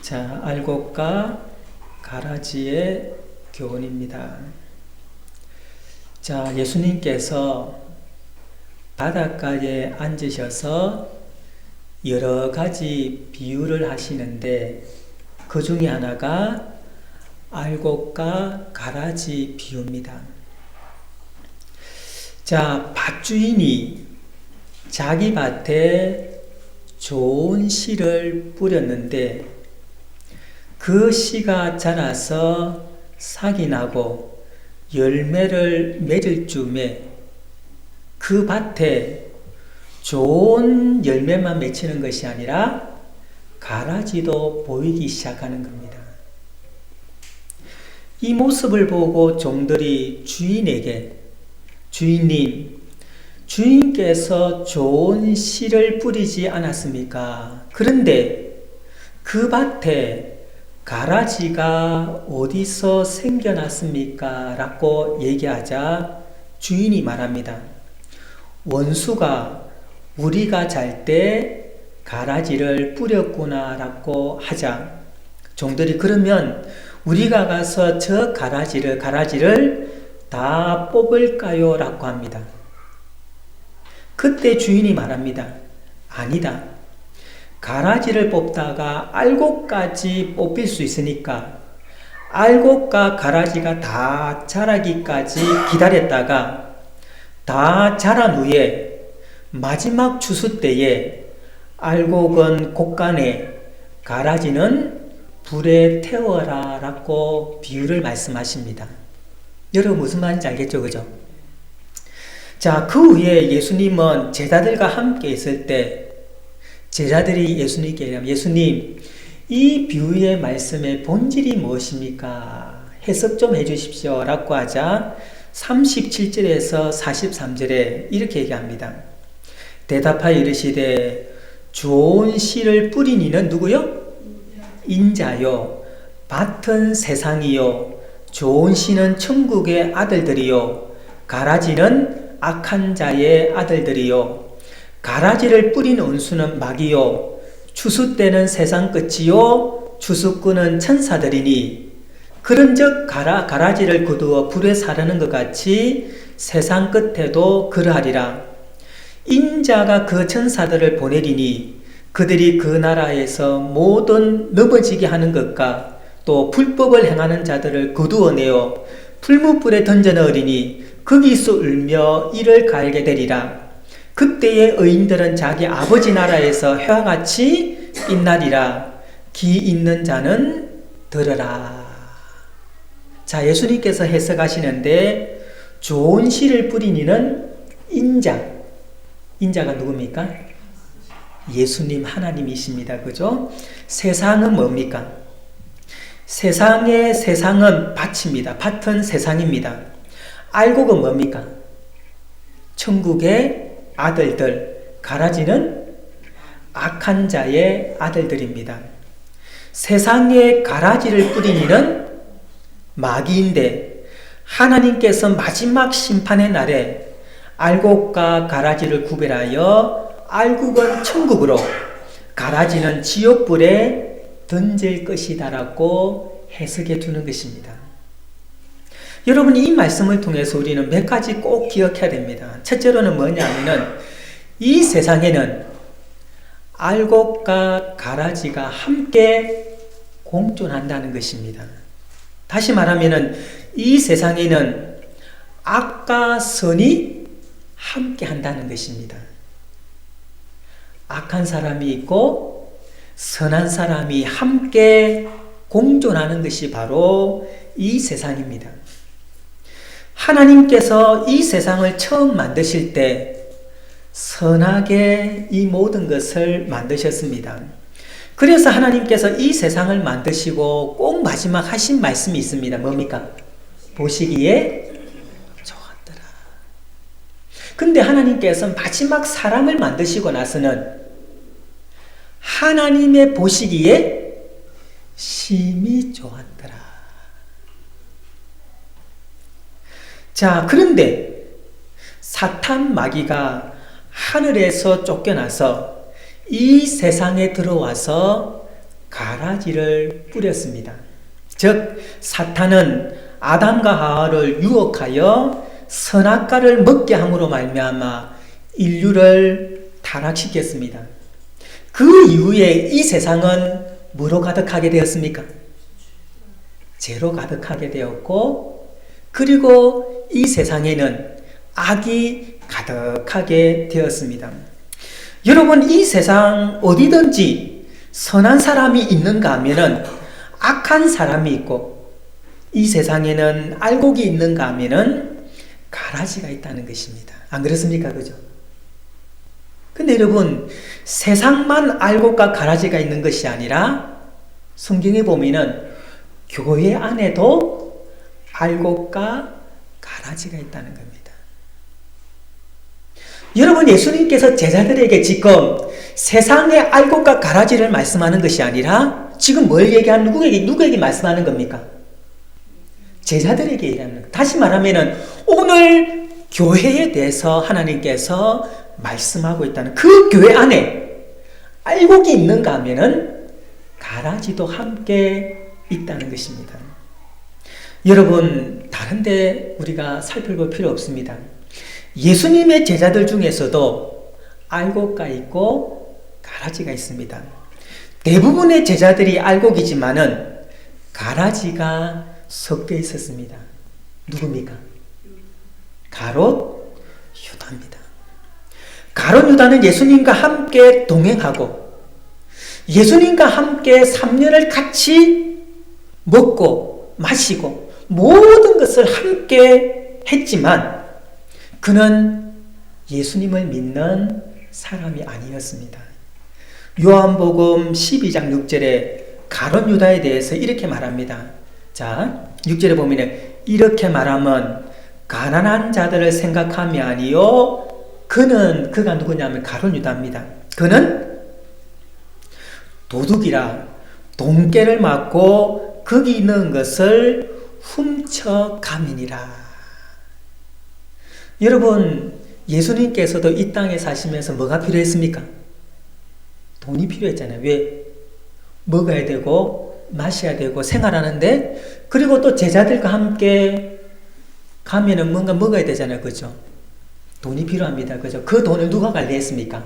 자, 알곡과 가라지의 교훈입니다. 자, 예수님께서 바닷가에 앉으셔서 여러 가지 비유를 하시는데 그 중에 하나가 알곡과 가라지 비유입니다. 자, 밭주인이 자기 밭에 좋은 씨를 뿌렸는데 그 씨가 자라서 싹이 나고 열매를 맺을 즈음에 그 밭에 좋은 열매만 맺히는 것이 아니라 가라지도 보이기 시작하는 겁니다. 이 모습을 보고 종들이 주인에게 주인님, 주인께서 좋은 씨를 뿌리지 않았습니까? 그런데 그 밭에 가라지가 어디서 생겨났습니까? 라고 얘기하자 주인이 말합니다. 원수가 우리가 잘 때 가라지를 뿌렸구나 라고 하자 종들이 그러면 우리가 가서 저 가라지를 다 뽑을까요? 라고 합니다. 그때 주인이 말합니다. 아니다. 가라지를 뽑다가 알곡까지 뽑힐 수 있으니까 알곡과 가라지가 다 자라기까지 기다렸다가 다 자란 후에 마지막 추수 때에 알곡은 곡간에 가라지는 불에 태워라 라고 비유를 말씀하십니다. 여러분 무슨 말인지 알겠죠? 그죠? 자, 그 후에 예수님은 제자들과 함께 있을 때 제자들이 예수님께 얘기하면 예수님, 이 비유의 말씀의 본질이 무엇입니까? 해석 좀 해주십시오 라고 하자 37절에서 43절에 이렇게 얘기합니다. 대답하여 이르시되 좋은 씨를 뿌린 이는 누구요? 인자요. 밭은 세상이요. 좋은 씨는 천국의 아들들이요. 가라지는 악한 자의 아들들이요. 가라지를 뿌린 원수는 마귀요. 추수 때는 세상 끝이요. 추수꾼은 천사들이니 그런즉 가라지를 거두어 불에 사르는 것 같이 세상 끝에도 그러하리라. 인자가 그 천사들을 보내리니 그들이 그 나라에서 모든 넘어지게 하는 것과 또 불법을 행하는 자들을 거두어내어 풀무불에 던져 넣으리니 거기서 울며 이를 갈게 되리라. 그때의 의인들은 자기 아버지 나라에서 해와 같이 빛나리라. 귀 있는 자는 들으라. 자, 예수님께서 해석하시는데 좋은 씨를 뿌린 이는 인자가 누굽니까? 예수님 하나님이십니다. 그죠? 세상은 뭡니까? 세상은 밭입니다. 밭은 세상입니다. 알곡은 뭡니까? 천국의 아들들, 가라지는 악한 자의 아들들입니다. 세상에 가라지를 뿌린 이는 마귀인데 하나님께서 마지막 심판의 날에 알곡과 가라지를 구별하여 알곡은 천국으로 가라지는 지옥불에 던질 것이다 라고 해석해 두는 것입니다. 여러분 이 말씀을 통해서 우리는 몇 가지 꼭 기억해야 됩니다. 첫째로는 뭐냐면은 이 세상에는 알곡과 가라지가 함께 공존한다는 것입니다. 다시 말하면은 이 세상에는 악과 선이 함께 한다는 것입니다. 악한 사람이 있고 선한 사람이 함께 공존하는 것이 바로 이 세상입니다. 하나님께서 이 세상을 처음 만드실 때 선하게 이 모든 것을 만드셨습니다. 그래서 하나님께서 이 세상을 만드시고 꼭 마지막 하신 말씀이 있습니다. 뭡니까? 보시기에 좋았더라. 근데 하나님께서 마지막 사람을 만드시고 나서는 하나님의 보시기에 심히 좋았더라. 자, 그런데 사탄 마귀가 하늘에서 쫓겨나서 이 세상에 들어와서 가라지를 뿌렸습니다. 즉 사탄은 아담과 하와를 유혹하여 선악과를 먹게 함으로 말미암아 인류를 타락시켰습니다. 그 이후에 이 세상은 뭐로 가득하게 되었습니까? 죄로 가득하게 되었고, 그리고 이 세상에는 악이 가득하게 되었습니다. 여러분, 이 세상 어디든지 선한 사람이 있는가 하면은 악한 사람이 있고, 이 세상에는 알곡이 있는가 하면은 가라지가 있다는 것입니다. 안 그렇습니까? 그죠? 근데 여러분, 세상만 알곡과 가라지가 있는 것이 아니라 성경에 보면은 교회 안에도 알곡과 가라지가 있다는 겁니다. 여러분, 예수님께서 제자들에게 지금 세상의 알곡과 가라지를 말씀하는 것이 아니라 지금 뭘 얘기하는, 누구에게 말씀하는 겁니까? 제자들에게 얘기하는 겁니다. 다시 말하면 오늘 교회에 대해서 하나님께서 말씀하고 있다는, 그 교회 안에 알곡이 있는가 하면은 가라지도 함께 있다는 것입니다. 여러분, 다른데 우리가 살펴볼 필요 없습니다. 예수님의 제자들 중에서도 알곡가 있고 가라지가 있습니다. 대부분의 제자들이 알곡이지만은 가라지가 섞여 있었습니다. 누굽니까? 가롯 유다입니다. 가롯 유다는 예수님과 함께 동행하고 예수님과 함께 3년을 같이 먹고 마시고 모든 것을 함께 했지만 그는 예수님을 믿는 사람이 아니었습니다. 요한복음 12장 6절에 가롯 유다에 대해서 이렇게 말합니다. 자, 6절에 보면 이렇게 말하면 가난한 자들을 생각함이 아니요, 그가 누구냐면 가롯 유다입니다. 그는 도둑이라 돈깨를 맞고 거기 있는 것을 훔쳐가민이라. 여러분, 예수님께서도 이 땅에 사시면서 뭐가 필요했습니까? 돈이 필요했잖아요. 왜? 먹어야 되고 마셔야 되고 생활하는데, 그리고 또 제자들과 함께 가면은 뭔가 먹어야 되잖아요. 그죠? 돈이 필요합니다. 그죠? 그 돈을 누가 관리했습니까?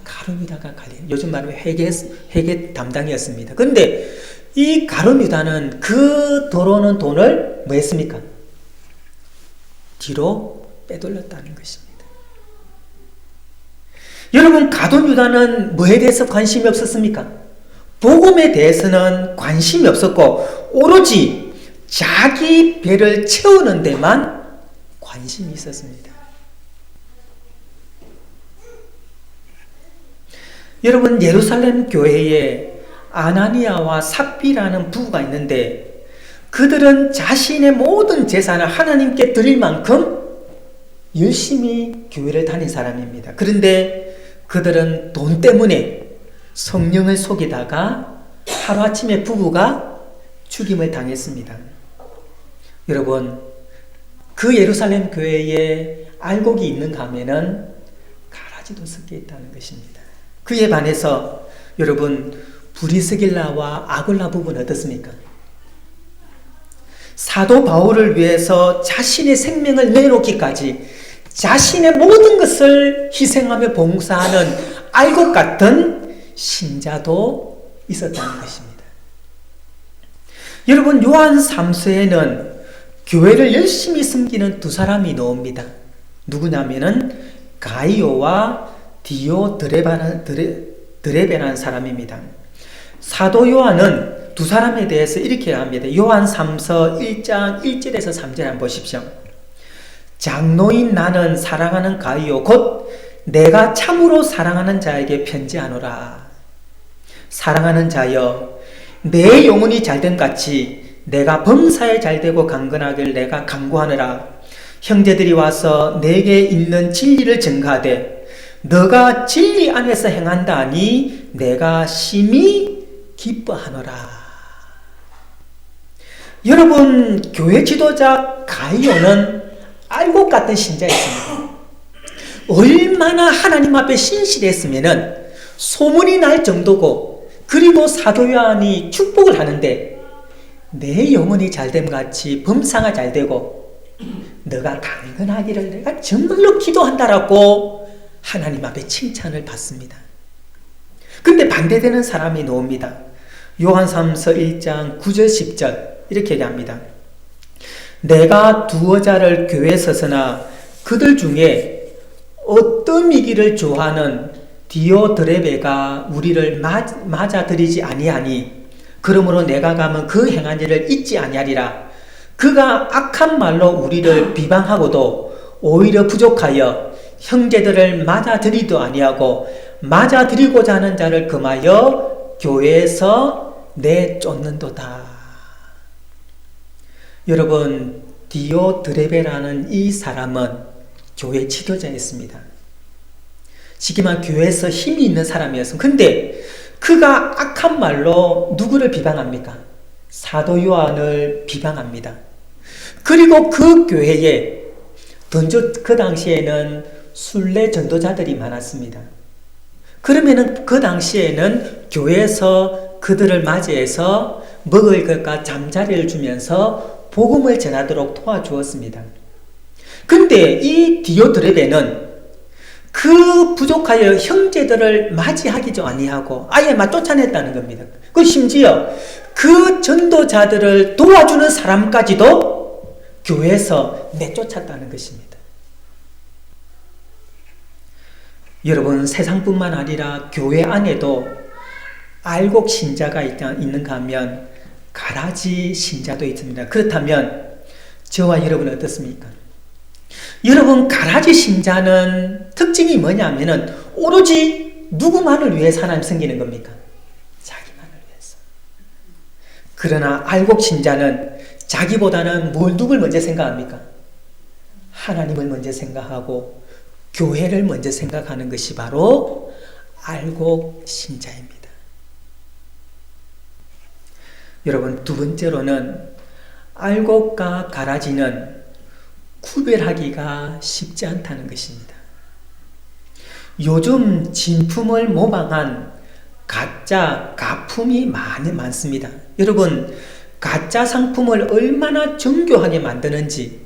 가롯 유다가 요즘 말로 회계 담당이었습니다. 그런데 이 가롯 유다는 그 들어오는 돈을 뭐 했습니까? 뒤로 빼돌렸다는 것입니다. 여러분, 가롯 유다는 뭐에 대해서 관심이 없었습니까? 복음에 대해서는 관심이 없었고 오로지 자기 배를 채우는 데만 관심이 있었습니다. 여러분, 예루살렘 교회에 아나니아와 삽비라는 부부가 있는데 그들은 자신의 모든 재산을 하나님께 드릴 만큼 열심히 교회를 다닌 사람입니다. 그런데 그들은 돈 때문에 성령을 속이다가 하루아침에 부부가 죽임을 당했습니다. 여러분, 그 예루살렘 교회에 알곡이 있는가 하면은 가라지도 섞여 있다는 것입니다. 그에 반해서 여러분, 브리스길라와 아굴라 부부는 어떻습니까? 사도 바울을 위해서 자신의 생명을 내놓기까지 자신의 모든 것을 희생하며 봉사하는 알곡 같은 신자도 있었다는 것입니다. 여러분, 요한 3서에는 교회를 열심히 섬기는 두 사람이 나옵니다. 누구냐면은 가이오와 드레베라는 사람입니다. 사도 요한은 두 사람에 대해서 이렇게 합니다. 요한 3서 1장 1절에서 3절 한번 보십시오. 장로인 나는 사랑하는 가이오 곧 내가 참으로 사랑하는 자에게 편지하노라. 사랑하는 자여, 내 영혼이 잘됨 같이 내가 범사에 잘되고 강건하길 내가 간구하노라. 형제들이 와서 내게 있는 진리를 증가하되 너가 진리 안에서 행한다 하니 내가 심히 기뻐하노라. 여러분, 교회 지도자 가이오는 알곡 같은 신자였습니다. 얼마나 하나님 앞에 신실했으면은 소문이 날 정도고 그리고 사도 요한이 축복을 하는데 내 영혼이 잘됨 같이 범사가 잘되고 너가 강건하기를 내가 정말로 기도한다라고 하나님 앞에 칭찬을 받습니다. 근데 반대되는 사람이 나옵니다. 요한삼서 1장 9절 10절 이렇게 얘기합니다. 내가 두어 자를 교회에 서서나 그들 중에 어떤 이기를 좋아하는 디오드레베가 우리를 맞아들이지 아니하니 그러므로 내가 가면 그 행한 일을 잊지 아니하리라. 그가 악한 말로 우리를 비방하고도 오히려 부족하여 형제들을 맞아들이도 아니하고 맞아들이고자 하는 자를 금하여 교회에서 내쫓는도다. 여러분, 디오드레베라는 이 사람은 교회 지도자였습니다. 지금은 교회에서 힘이 있는 사람이었습니다. 근데 그가 악한 말로 누구를 비방합니까? 사도 요한을 비방합니다. 그리고 그 교회에 그 당시에는 순례 전도자들이 많았습니다. 그러면은 그 당시에는 교회에서 그들을 맞이해서 먹을 것과 잠자리를 주면서 복음을 전하도록 도와주었습니다. 근데 이 디오드레베는 그 부족하여 형제들을 맞이하기도 아니하고 아예 막 쫓아냈다는 겁니다. 그 심지어 그 전도자들을 도와주는 사람까지도 교회에서 내쫓았다는 것입니다. 여러분, 세상뿐만 아니라 교회 안에도 알곡 신자가 있는가 하면 가라지 신자도 있습니다. 그렇다면 저와 여러분은 어떻습니까? 여러분, 가라지 신자는 특징이 뭐냐면은 오로지 누구만을 위해서 하나님 섬기는 겁니까? 자기만을 위해서. 그러나 알곡 신자는 자기보다는 누굴 먼저 생각합니까? 하나님을 먼저 생각하고 교회를 먼저 생각하는 것이 바로 알곡 신자입니다. 여러분, 두 번째로는 알곡과 가라지는 구별하기가 쉽지 않다는 것입니다. 요즘 진품을 모방한 가짜 가품이 많습니다. 여러분, 가짜 상품을 얼마나 정교하게 만드는지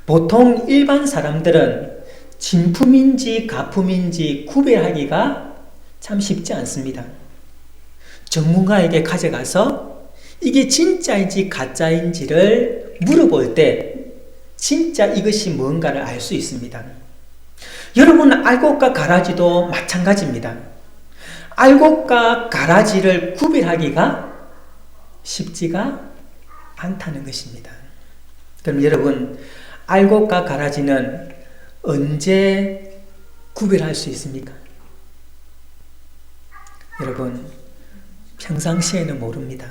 보통 일반 사람들은 진품인지 가품인지 구별하기가 참 쉽지 않습니다. 전문가에게 가져가서 이게 진짜인지 가짜인지를 물어볼 때 진짜 이것이 뭔가를 알 수 있습니다. 여러분, 알곡과 가라지도 마찬가지입니다. 알곡과 가라지를 구별하기가 쉽지가 않다는 것입니다. 그럼 여러분, 알곡과 가라지는 언제 구별할 수 있습니까? 여러분, 평상시에는 모릅니다.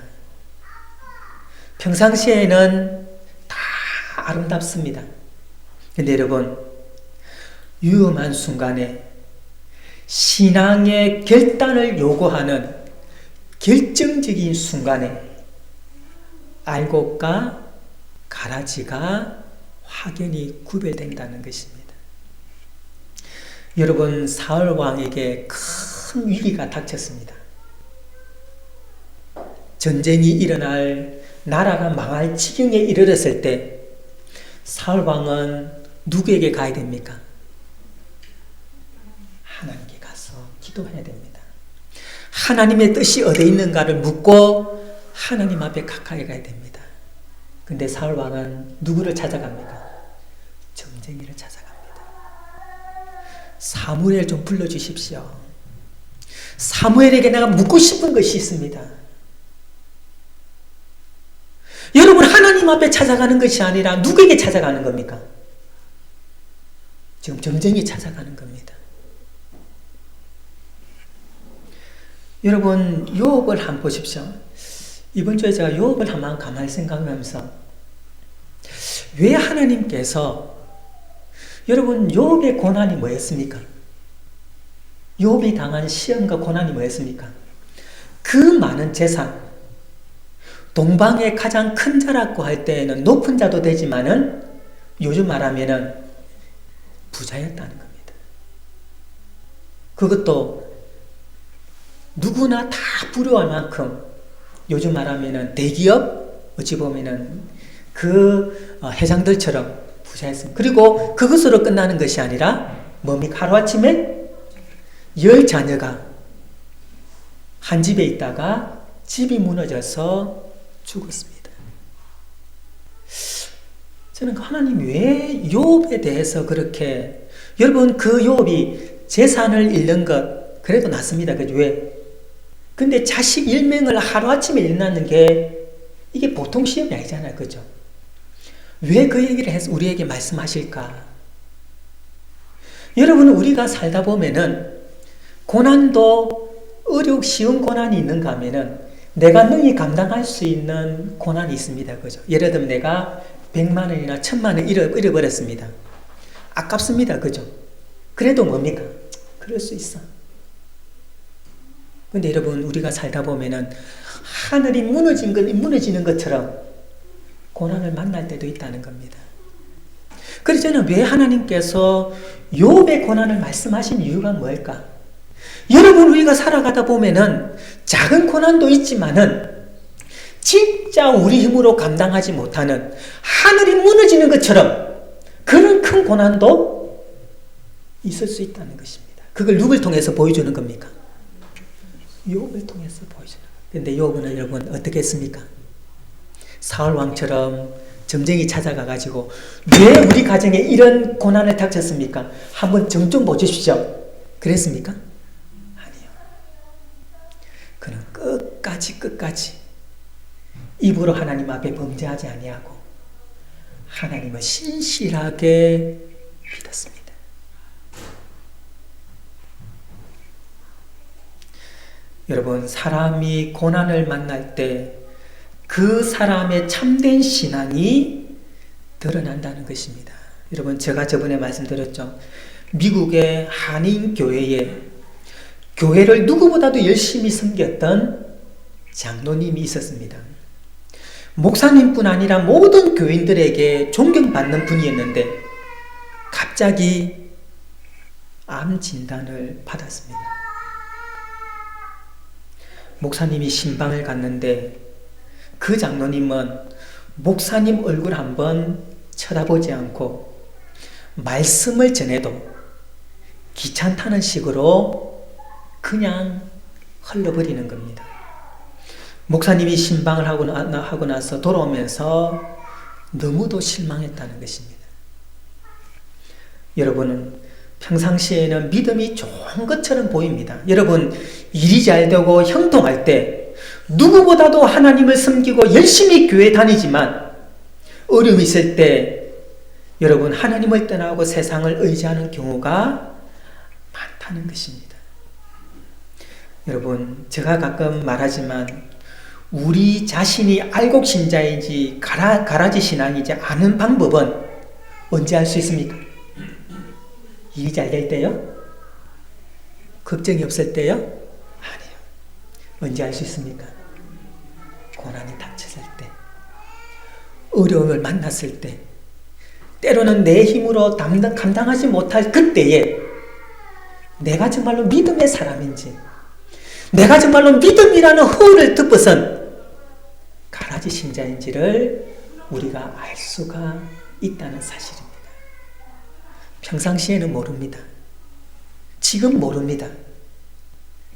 평상시에는 다 아름답습니다. 근데 여러분, 위험한 순간에 신앙의 결단을 요구하는 결정적인 순간에 알곡과 가라지가 확연히 구별된다는 것입니다. 여러분, 사울 왕에게 큰 위기가 닥쳤습니다. 전쟁이 일어날, 나라가 망할 지경에 이르렀을 때 사울 왕은 누구에게 가야 됩니까? 하나님께 가서 기도해야 됩니다. 하나님의 뜻이 어디에 있는가를 묻고 하나님 앞에 가까이 가야 됩니다. 근데 사울 왕은 누구를 찾아갑니까? 점쟁이를 찾아갑니다. 사무엘 좀 불러주십시오. 사무엘에게 내가 묻고 싶은 것이 있습니다. 여러분, 하나님 앞에 찾아가는 것이 아니라 누구에게 찾아가는 겁니까? 지금 점쟁이 찾아가는 겁니다. 여러분, 욥을 한번 보십시오. 이번 주에 제가 욥을 한번 가만히 생각하면서 왜 하나님께서 여러분, 욥의 고난이 뭐였습니까? 욥이 당한 시험과 고난이 뭐였습니까? 그 많은 재산, 동방의 가장 큰 자라고 할 때에는 높은 자도 되지만은 요즘 말하면은 부자였다는 겁니다. 그것도 누구나 다 부러워할 만큼 요즘 말하면은 대기업 어찌 보면은 그 회장들처럼 부자였습니다. 그리고 그것으로 끝나는 것이 아니라 뭡니까? 하루아침에 10자녀가 한 집에 있다가 집이 무너져서 죽었습니다. 저는 하나님 왜 욥에 대해서 그렇게, 여러분 그 욥이 재산을 잃는 것 그래도 낫습니다. 그죠? 왜? 근데 자식 일명을 하루아침에 잃는 게 이게 보통 시험이 아니잖아요. 그죠? 왜 그 얘기를 해서 우리에게 말씀하실까? 여러분, 우리가 살다 보면은 고난도 쉬운 고난이 있는가 하면은 내가 능히 감당할 수 있는 고난이 있습니다. 그죠? 예를 들면 내가 100만 원이나 1000만 원 잃어버렸습니다. 아깝습니다. 그죠? 그래도 뭡니까? 그럴 수 있어. 근데 여러분, 우리가 살다 보면은 하늘이 무너지는 것처럼 고난을 만날 때도 있다는 겁니다. 그래서 저는 왜 하나님께서 욥의 고난을 말씀하신 이유가 뭘까? 여러분, 우리가 살아가다 보면은 작은 고난도 있지만은 진짜 우리 힘으로 감당하지 못하는 하늘이 무너지는 것처럼 그런 큰 고난도 있을 수 있다는 것입니다. 그걸 누굴 통해서 보여주는 겁니까? 욥을 통해서 보여주는 겁니다. 그런데 욥은 여러분 어떻게 했습니까? 사울 왕처럼 점쟁이 찾아가가지고 왜 우리 가정에 이런 고난을 닥쳤습니까? 한번 정 좀 보십시오. 그랬습니까? 아니요. 그는 끝까지 입으로 하나님 앞에 범죄하지 아니하고 하나님을 신실하게 믿었습니다. 여러분, 사람이 고난을 만날 때 그 사람의 참된 신앙이 드러난다는 것입니다. 여러분, 제가 저번에 말씀드렸죠. 미국의 한인교회에 교회를 누구보다도 열심히 섬겼던 장로님이 있었습니다. 목사님뿐 아니라 모든 교인들에게 존경받는 분이었는데 갑자기 암 진단을 받았습니다. 목사님이 신방을 갔는데 그 장로님은 목사님 얼굴 한번 쳐다보지 않고 말씀을 전해도 귀찮다는 식으로 그냥 흘러버리는 겁니다. 목사님이 신방을 하고 나서 돌아오면서 너무도 실망했다는 것입니다. 여러분은 평상시에는 믿음이 좋은 것처럼 보입니다. 여러분, 일이 잘 되고 형통할 때 누구보다도 하나님을 섬기고 열심히 교회 다니지만 어려움이 있을 때 여러분 하나님을 떠나고 세상을 의지하는 경우가 많다는 것입니다. 여러분, 제가 가끔 말하지만 우리 자신이 알곡 신자인지 가라지 신앙인지 아는 방법은 언제 알 수 있습니까? 일이 잘 될 때요? 걱정이 없을 때요? 아니요. 언제 알 수 있습니까? 고난이 닥쳤을 때, 어려움을 만났을 때, 때로는 내 힘으로 감당하지 못할 그때에 내가 정말로 믿음의 사람인지, 내가 정말로 믿음이라는 허를 덮어선 가라지 신자인지를 우리가 알 수가 있다는 사실입니다. 평상시에는 모릅니다. 지금 모릅니다.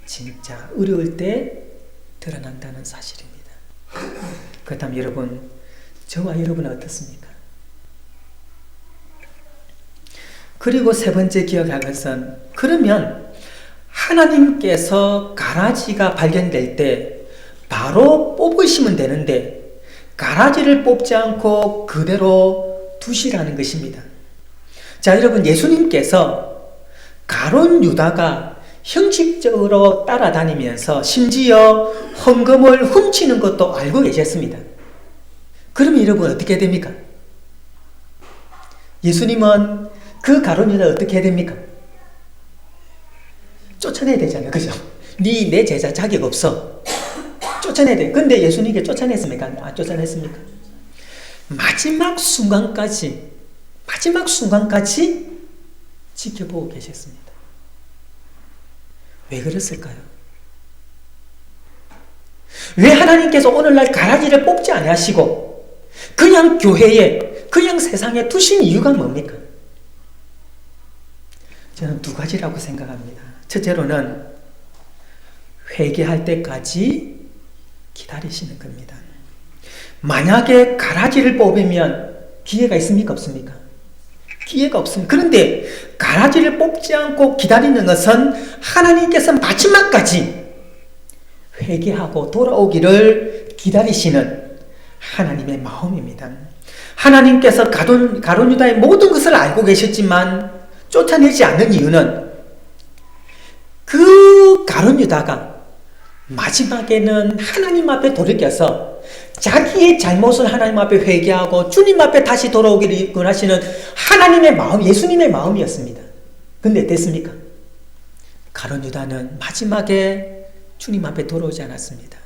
진짜 어려울 때 드러난다는 사실입니다. 그렇다면 여러분, 저와 여러분은 어떻습니까? 그리고 세 번째 기억할 것은, 그러면 하나님께서 가라지가 발견될 때 바로 뽑으시면 되는데 가라지를 뽑지 않고 그대로 두시라는 것입니다. 자, 여러분, 예수님께서 가룟 유다가 형식적으로 따라다니면서 심지어 헌금을 훔치는 것도 알고 계셨습니다. 그러면 여러분 어떻게 됩니까? 예수님은 그 가룟 유다를 어떻게 해야 됩니까? 쫓아내야 되잖아요. 그죠? 내 제자 자격 없어. 쫓아내야 돼. 근데 예수님께 쫓아냈습니까? 안 쫓아냈습니까? 마지막 순간까지 지켜보고 계셨습니다. 왜 그랬을까요? 왜 하나님께서 오늘날 가라지를 뽑지 아니하시고 그냥 교회에, 그냥 세상에 두신 이유가 뭡니까? 저는 두 가지라고 생각합니다. 첫째로는 회개할 때까지 기다리시는 겁니다. 만약에 가라지를 뽑으면 기회가 있습니까? 없습니까? 기회가 없습니다. 그런데 가라지를 뽑지 않고 기다리는 것은 하나님께서 마지막까지 회개하고 돌아오기를 기다리시는 하나님의 마음입니다. 하나님께서 가룟 유다의 모든 것을 알고 계셨지만 쫓아내지 않는 이유는 그 가룟 유다가 마지막에는 하나님 앞에 돌이켜서 자기의 잘못을 하나님 앞에 회개하고 주님 앞에 다시 돌아오기를 원하시는 하나님의 마음, 예수님의 마음이었습니다. 근데 됐습니까? 가룟 유다는 마지막에 주님 앞에 돌아오지 않았습니다.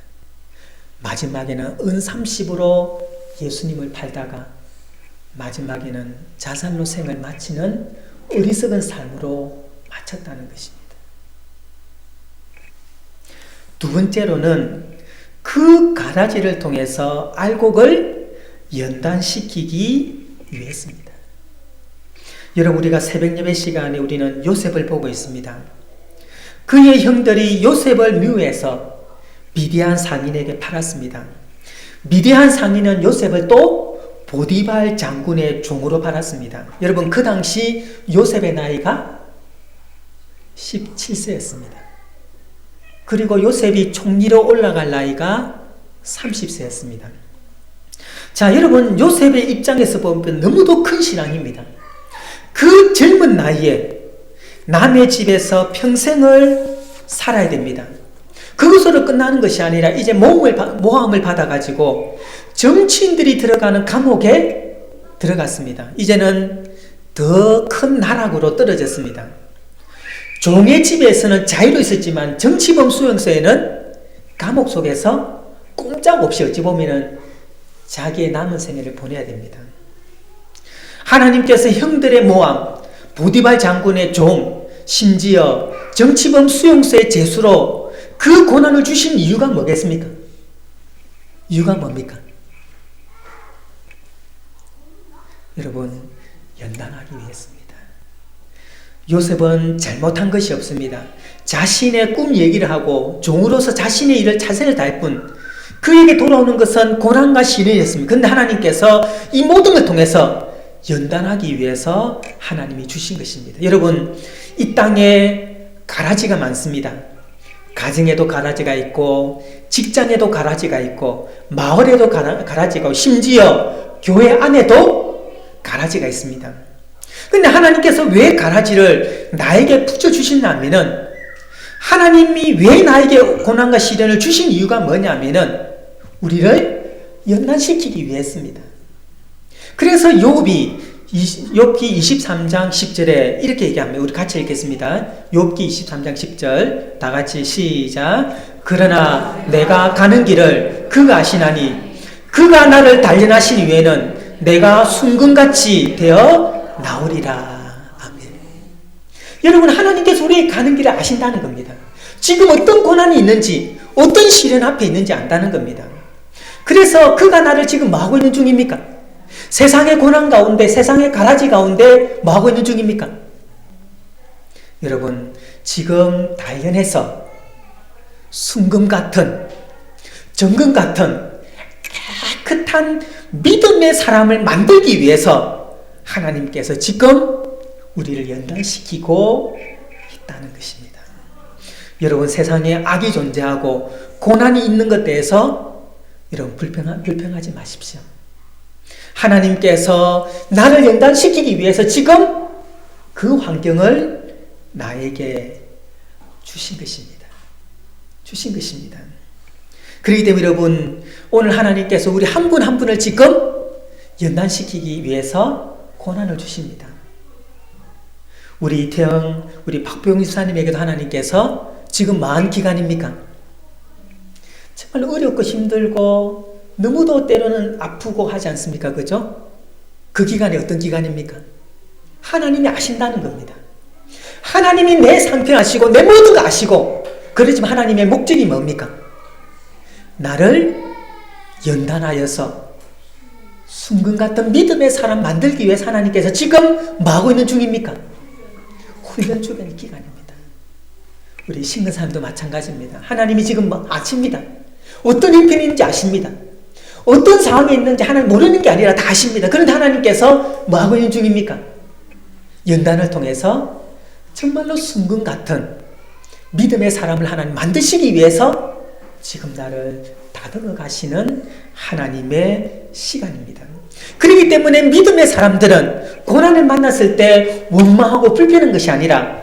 마지막에는 은 30으로 예수님을 팔다가 마지막에는 자살로 생을 마치는 어리석은 삶으로 마쳤다는 것입니다. 두 번째로는 그 가라지를 통해서 알곡을 연단시키기 위해서입니다. 여러분, 우리가 새벽 예배 시간에 우리는 요셉을 보고 있습니다. 그의 형들이 요셉을 미워해서 미디안 상인에게 팔았습니다. 미디안 상인은 요셉을 또 보디발 장군의 종으로 팔았습니다. 여러분, 그 당시 요셉의 나이가 17세였습니다. 그리고 요셉이 총리로 올라갈 나이가 30세였습니다. 자, 여러분, 요셉의 입장에서 보면 너무도 큰 신앙입니다. 그 젊은 나이에 남의 집에서 평생을 살아야 됩니다. 그것으로 끝나는 것이 아니라 이제 모함을 받아가지고 정치인들이 들어가는 감옥에 들어갔습니다. 이제는 더 큰 나락으로 떨어졌습니다. 종의 집에서는 자유로 있었지만 정치범 수용소에는 감옥 속에서 꼼짝없이 어찌 보면 자기의 남은 생애를 보내야 됩니다. 하나님께서 형들의 모함, 보디발 장군의 종, 심지어 정치범 수용소의 죄수로 그 고난을 주신 이유가 뭐겠습니까? 이유가 뭡니까? 여러분, 연단하기 위해서입니다. 요셉은 잘못한 것이 없습니다. 자신의 꿈 얘기를 하고 종으로서 자신의 일을 최선을 다할 뿐 그에게 돌아오는 것은 고난과 시련이었습니다. 그런데 하나님께서 이 모든 걸 통해서 연단하기 위해서 하나님이 주신 것입니다. 여러분, 이 땅에 가라지가 많습니다. 가정에도 가라지가 있고 직장에도 가라지가 있고 마을에도 가라지가 있고 심지어 교회 안에도 가라지가 있습니다. 그런데 하나님께서 왜 가라지를 나에게 붙여주신다면은 하나님이 왜 나에게 고난과 시련을 주신 이유가 뭐냐면은 우리를 연단시키기 위해서입니다. 그래서 욥기 23장 10절에 이렇게 얘기합니다. 우리 같이 읽겠습니다. 욥기 23장 10절 다 같이 시작. 그러나 내가 가는 길을 그가 아시나니 그가 나를 단련하신 이후에는 내가 순금같이 되어 나오리라. 아멘. 여러분, 하나님께서 우리의 가는 길을 아신다는 겁니다. 지금 어떤 고난이 있는지 어떤 시련 앞에 있는지 안다는 겁니다. 그래서 그가 나를 지금 뭐하고 있는 중입니까? 세상의 고난 가운데, 세상의 가라지 가운데 뭐하고 있는 중입니까? 여러분, 지금 단련해서 순금 같은, 정금 같은 깨끗한 믿음의 사람을 만들기 위해서 하나님께서 지금 우리를 연단시키고 있다는 것입니다. 여러분, 세상에 악이 존재하고 고난이 있는 것에 대해서 여러분 불평하지 마십시오. 하나님께서 나를 연단시키기 위해서 지금 그 환경을 나에게 주신 것입니다. 주신 것입니다. 그렇기 때문에 여러분, 오늘 하나님께서 우리 한 분 한 분을 지금 연단시키기 위해서 고난을 주십니다. 우리 이태영, 우리 박병희 수사님에게도 하나님께서 지금 뭐한 기간입니까? 정말 어렵고 힘들고 너무도 때로는 아프고 하지 않습니까? 그죠? 그 기간이 어떤 기간입니까? 하나님이 아신다는 겁니다. 하나님이 내 상태 아시고 내 모든 거 아시고, 그렇지만 하나님의 목적이 뭡니까? 나를 연단하여서 순금 같은 믿음의 사람 만들기 위해서 하나님께서 지금 뭐하고 있는 중입니까? 훈련 중인 기간입니다. 우리 신근 사람도 마찬가지입니다. 하나님이 지금 아십니다. 어떤 형편인지 아십니다. 어떤 상황에 있는지 하나님 모르는 게 아니라 다 아십니다. 그런데 하나님께서 뭐하고 있는 중입니까? 연단을 통해서 정말로 순금 같은 믿음의 사람을 하나님 만드시기 위해서 지금 나를 다듬어 가시는 하나님의 시간입니다. 그렇기 때문에 믿음의 사람들은 고난을 만났을 때 원망하고 불평하는 것이 아니라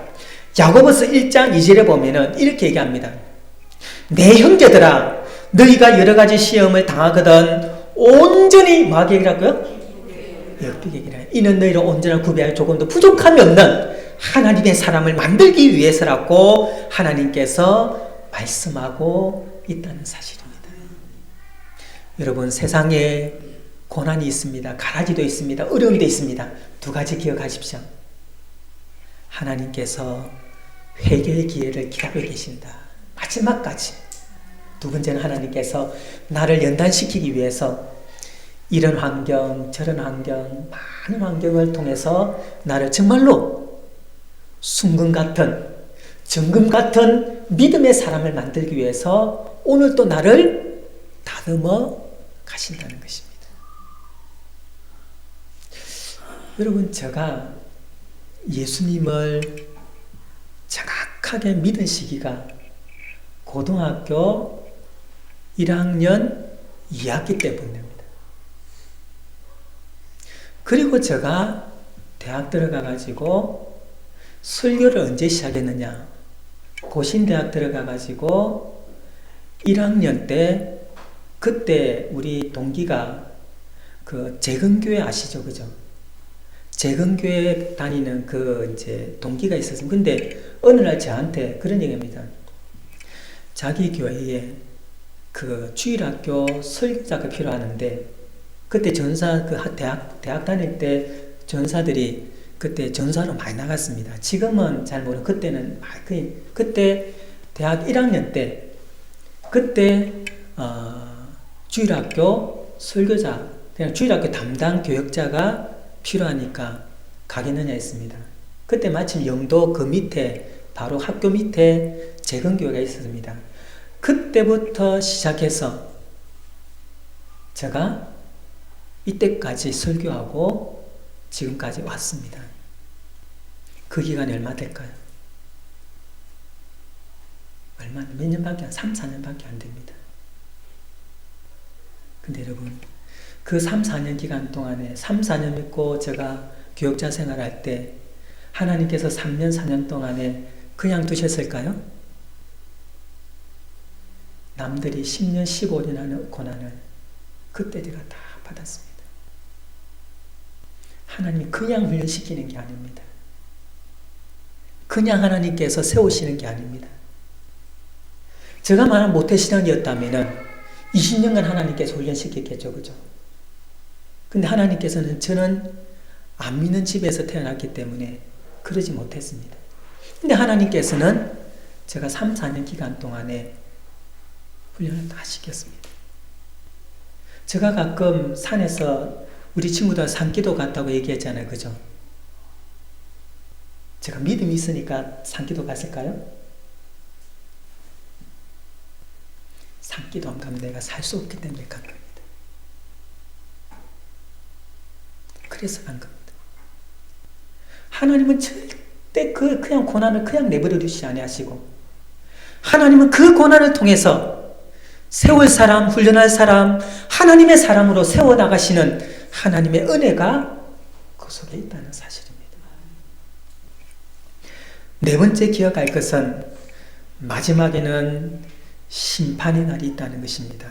야고보서 1장 2절에 보면은 이렇게 얘기합니다. 내 형제들아 너희가 여러 가지 시험을 당하거든 온전히 뭐하게 얘기라고요? 역비기라. 이는 너희를 온전한 구비할 조금도 부족함이 없는 하나님의 사람을 만들기 위해서라고 하나님께서 말씀하고 있다는 사실입니다. 여러분 세상에 고난이 있습니다. 가라지도 있습니다. 어려움도 있습니다. 두 가지 기억하십시오. 하나님께서 회개의 기회를 기다리고 계신다. 마지막까지. 두 번째는 하나님께서 나를 연단시키기 위해서 이런 환경, 저런 환경, 많은 환경을 통해서 나를 정말로 순금 같은, 정금 같은 믿음의 사람을 만들기 위해서 오늘 또 나를 다듬어 가신다는 것입니다. 여러분, 제가 예수님을 정확하게 믿은 시기가 고등학교 1학년 2학기 때문입니다. 그리고 제가 대학 들어가가지고 설교를 언제 시작했느냐? 고신대학 들어가가지고 1학년 때 그때 우리 동기가 그 재건교회 아시죠? 그죠? 재건교회 다니는 그 이제 동기가 있었어요. 근데 어느 날 저한테 그런 얘기입니다. 자기 교회에 그 주일학교 설교자가 필요하는데 그때 전사 그 대학 다닐 때 전사들이 그때 전사로 많이 나갔습니다. 지금은 잘 모르는 그때는 그때 대학 1학년 때 그때 주일학교 설교자 그냥 주일학교 담당 교역자가 필요하니까 가겠느냐 했습니다. 그때 마침 영도 그 밑에 바로 학교 밑에 재건교회가 있었습니다. 그때부터 시작해서 제가 이때까지 설교하고 지금까지 왔습니다. 그 기간이 얼마 될까요? 몇 년밖에 3, 4년밖에 안 됩니다. 근데 여러분 그 3, 4년 기간 동안에 3, 4년 믿고 제가 교역자 생활할 때 하나님께서 3년, 4년 동안에 그냥 두셨을까요? 남들이 10년, 15년 하는 고난을 그때 제가 다 받았습니다. 하나님이 그냥 훈련시키는 게 아닙니다. 그냥 하나님께서 세우시는 게 아닙니다. 제가 만약 모태신앙이었다면 20년간 하나님께서 훈련시켰겠죠. 그죠? 근데 하나님께서는 저는 안 믿는 집에서 태어났기 때문에 그러지 못했습니다. 근데 하나님께서는 제가 3, 4년 기간 동안에 훈련을 다 시켰습니다. 제가 가끔 산에서 우리 친구들 산기도 갔다고 얘기했잖아요. 그죠? 제가 믿음이 있으니까 산기도 갔을까요? 산기도 안 가면 내가 살 수 없기 때문에 간 겁니다. 그래서 간 겁니다. 하나님은 절대 그냥 고난을 그냥 내버려 두시지 아니하시고 하나님은 그 고난을 통해서 세울 사람, 훈련할 사람, 하나님의 사람으로 세워나가시는 하나님의 은혜가 그 속에 있다는 사실입니다. 네 번째 기억할 것은 마지막에는 심판의 날이 있다는 것입니다.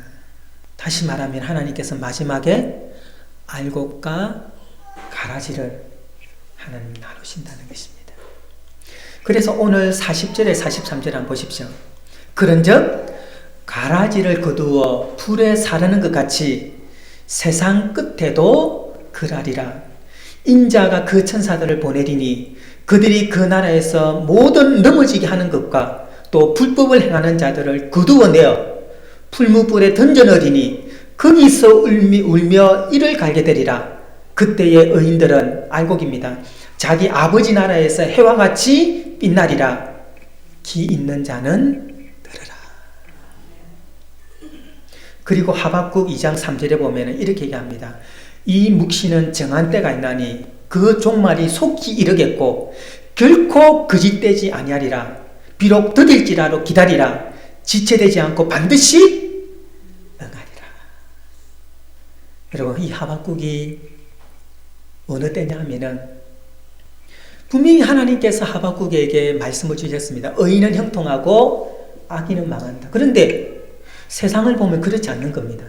다시 말하면 하나님께서 마지막에 알곡과 가라지를 하나님 나누신다는 것입니다. 그래서 오늘 40절에 43절 한번 보십시오. 그런즉 가라지를 거두어 불에 사르는 것 같이 세상 끝에도 그러하리라. 인자가 그 천사들을 보내리니 그들이 그 나라에서 모든 넘어지게 하는 것과 또 불법을 행하는 자들을 거두어내어 풀무불에 던져넣으리니 거기서 울며 이를 갈게 되리라. 그때의 의인들은 알곡입니다. 자기 아버지 나라에서 해와 같이 빛나리라. 기 있는 자는 들으라. 그리고 하박국 2장 3절에 보면 이렇게 얘기합니다. 이 묵시는 정한 때가 있나니 그 종말이 속히 이르겠고 결코 거짓되지 아니하리라. 비록 더딜지라도 기다리라. 지체되지 않고 반드시 응하리라. 여러분, 이 하박국이 어느 때냐 하면은 분명히 하나님께서 하박국에게 말씀을 주셨습니다. 의인은 형통하고 악인은 망한다. 그런데 세상을 보면 그렇지 않는 겁니다.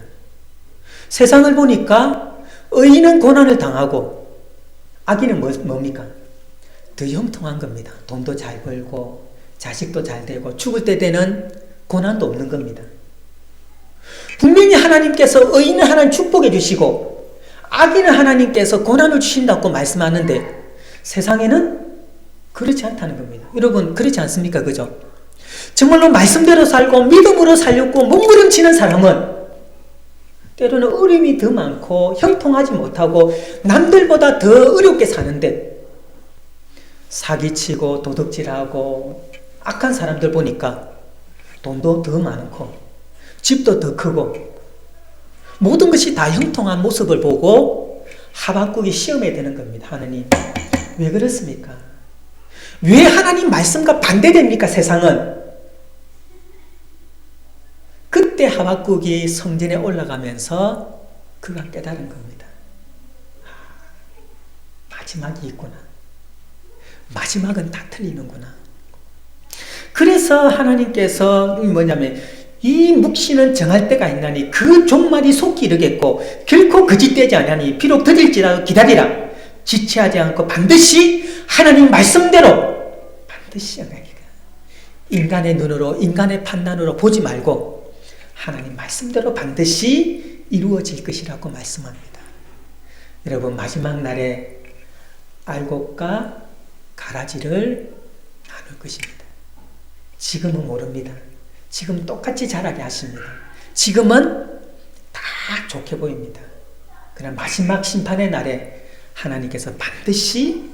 세상을 보니까 의인은 고난을 당하고 악인은 뭡니까? 더 형통한 겁니다. 돈도 잘 벌고 자식도 잘 되고 죽을 때 되는 고난도 없는 겁니다. 분명히 하나님께서 의인은 하나님 축복해 주시고 악인은 하나님께서 고난을 주신다고 말씀하는데 세상에는 그렇지 않다는 겁니다. 여러분, 그렇지 않습니까? 그죠? 정말로 말씀대로 살고 믿음으로 살려고 몸부림치는 사람은 때로는 어려움이 더 많고 형통하지 못하고 남들보다 더 어렵게 사는데 사기치고 도둑질하고 악한 사람들 보니까 돈도 더 많고 집도 더 크고 모든 것이 다 형통한 모습을 보고 하박국이 시험에 드는 겁니다. 하나님, 왜 그렇습니까? 왜 하나님 말씀과 반대됩니까? 세상은. 그때 하박국이 성전에 올라가면서 그가 깨달은 겁니다. 마지막이 있구나. 마지막은 다 틀리는구나. 그래서 하나님께서 뭐냐면 이 묵시는 정할 때가 있나니 그 종말이 속히 이르겠고 결코 거짓되지 아니하니 비록 더딜지라도 기다리라. 지체하지 않고 반드시 하나님 말씀대로 반드시 응하리라. 인간의 눈으로 인간의 판단으로 보지 말고 하나님 말씀대로 반드시 이루어질 것이라고 말씀합니다. 여러분, 마지막 날에 알곡과 가라지를 나눌 것입니다. 지금은 모릅니다. 지금 똑같이 자라게 하십니다. 지금은 다 좋게 보입니다. 그러나 마지막 심판의 날에 하나님께서 반드시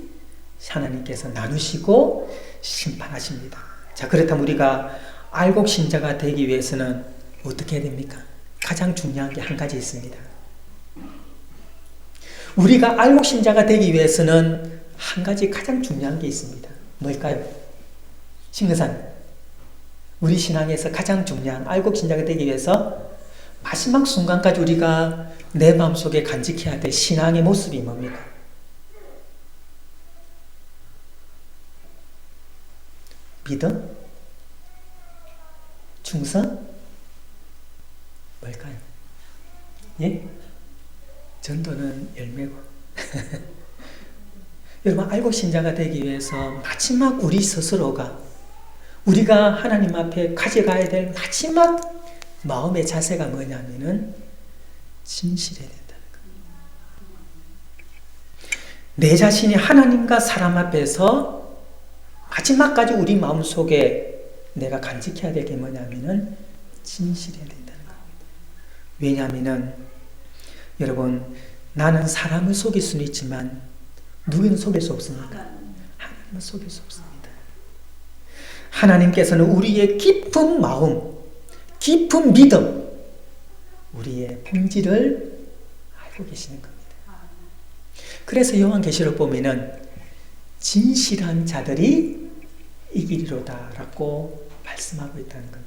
하나님께서 나누시고 심판하십니다. 자, 그렇다면 우리가 알곡 신자가 되기 위해서는 어떻게 해야 됩니까? 가장 중요한 게 한 가지 있습니다. 우리가 알곡 신자가 되기 위해서는 한 가지 가장 중요한 게 있습니다. 뭘까요? 신근사님, 우리 신앙에서 가장 중요한 알곡 신자가 되기 위해서 마지막 순간까지 우리가 내 마음속에 간직해야 될 신앙의 모습이 뭡니까? 믿음? 충성? 뭘까요? 예? 전도는 열매고. 여러분, 알곡 신자가 되기 위해서 마지막 우리 스스로가 우리가 하나님 앞에 가져가야 될 마지막 마음의 자세가 뭐냐면은 진실해야 된다는 거예요. 내 자신이 하나님과 사람 앞에서 마지막까지 우리 마음속에 내가 간직해야 될 게 뭐냐면은 진실해야 된다는 겁니다. 왜냐하면은 여러분, 나는 사람을 속일 수는 있지만 누구는 속일 수 없습니까? 하나님은 속일 수 없습니다. 하나님께서는 우리의 깊은 마음, 깊은 믿음, 우리의 본질을 알고 계시는 겁니다. 그래서 요한계시록 보면은 진실한 자들이 이기리로다 라고 말씀하고 있다는 겁니다.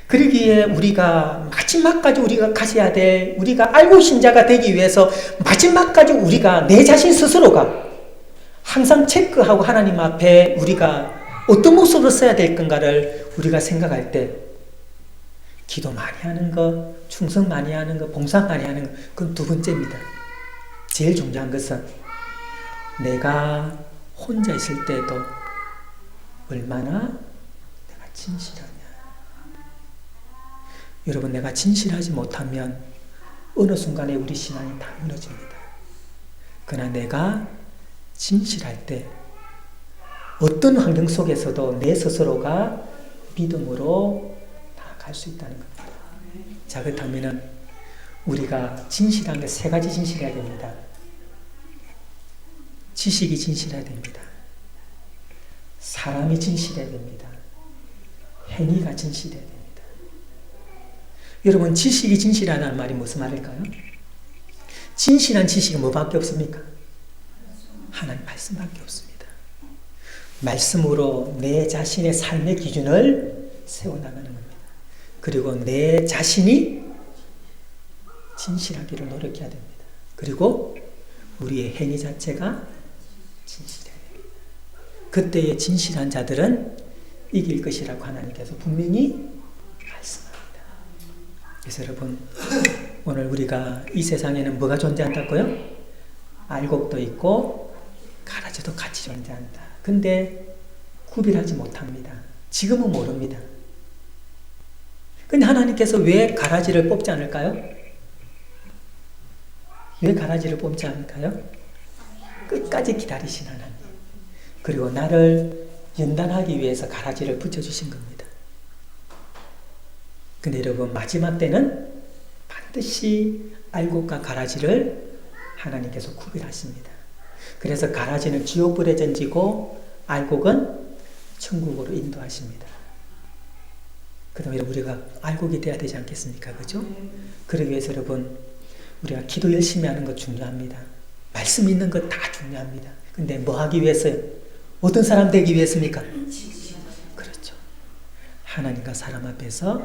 그러기에 우리가 마지막까지 우리가 가져야 될, 우리가 알고 신자가 되기 위해서 마지막까지 우리가 내 자신 스스로가 항상 체크하고 하나님 앞에 우리가 어떤 모습으로 써야 될 건가를 우리가 생각할 때 기도 많이 하는 거, 충성 많이 하는 거, 봉사 많이 하는 거, 그건 두 번째입니다. 제일 중요한 것은 내가 혼자 있을 때도 얼마나 내가 진실하냐. 여러분, 내가 진실하지 못하면 어느 순간에 우리 신앙이 다 무너집니다. 그러나 내가 진실할 때 어떤 환경 속에서도 내 스스로가 믿음으로 나아갈 갈 수 있다는 겁니다. 자, 그렇다면은 우리가 진실한 게 세 가지 진실해야 됩니다. 지식이 진실해야 됩니다. 사람이 진실해야 됩니다. 행위가 진실해야 됩니다. 여러분, 지식이 진실하다는 말이 무슨 말일까요? 진실한 지식은 뭐밖에 없습니까? 하나님 말씀밖에 없습니다. 말씀으로 내 자신의 삶의 기준을 세워나가는 겁니다. 그리고 내 자신이 진실하기를 노력해야 됩니다. 그리고 우리의 행위 자체가 진실해야 됩니다. 그때의 진실한 자들은 이길 것이라고 하나님께서 분명히 말씀합니다. 그래서 여러분, 오늘 우리가 이 세상에는 뭐가 존재한다고요? 알곡도 있고 가라지도 같이 존재한다. 근데 구별하지 못합니다. 지금은 모릅니다. 근데 하나님께서 왜 가라지를 뽑지 않을까요? 왜 가라지를 뽑지 않을까요? 끝까지 기다리신 하나님. 그리고 나를 연단하기 위해서 가라지를 붙여주신 겁니다. 근데 여러분, 마지막 때는 반드시 알곡과 가라지를 하나님께서 구별하십니다. 그래서 가라지는 지옥불에 던지고 알곡은 천국으로 인도하십니다. 그다음에 우리가 알곡이 돼야 되지 않겠습니까? 그죠? 그러기 위해서 여러분, 우리가 기도 열심히 하는 것 중요합니다. 말씀 있는 것 다 중요합니다. 근데 뭐 하기 위해서요? 어떤 사람 되기 위해서입니까? 그렇죠. 하나님과 사람 앞에서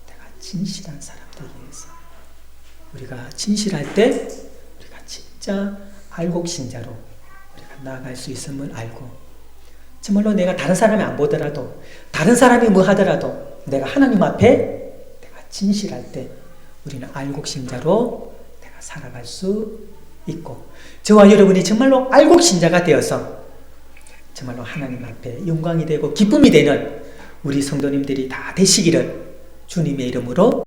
내가 진실한 사람 되기 위해서. 우리가 진실할 때 우리가 진짜 알곡신자로 우리가 나아갈 수 있음을 알고, 정말로 내가 다른 사람이 안 보더라도, 다른 사람이 뭐 하더라도 내가 하나님 앞에 내가 진실할 때 우리는 알곡신자로 내가 살아갈 수 있고, 저와 여러분이 정말로 알곡신자가 되어서 정말로 하나님 앞에 영광이 되고 기쁨이 되는 우리 성도님들이 다 되시기를 주님의 이름으로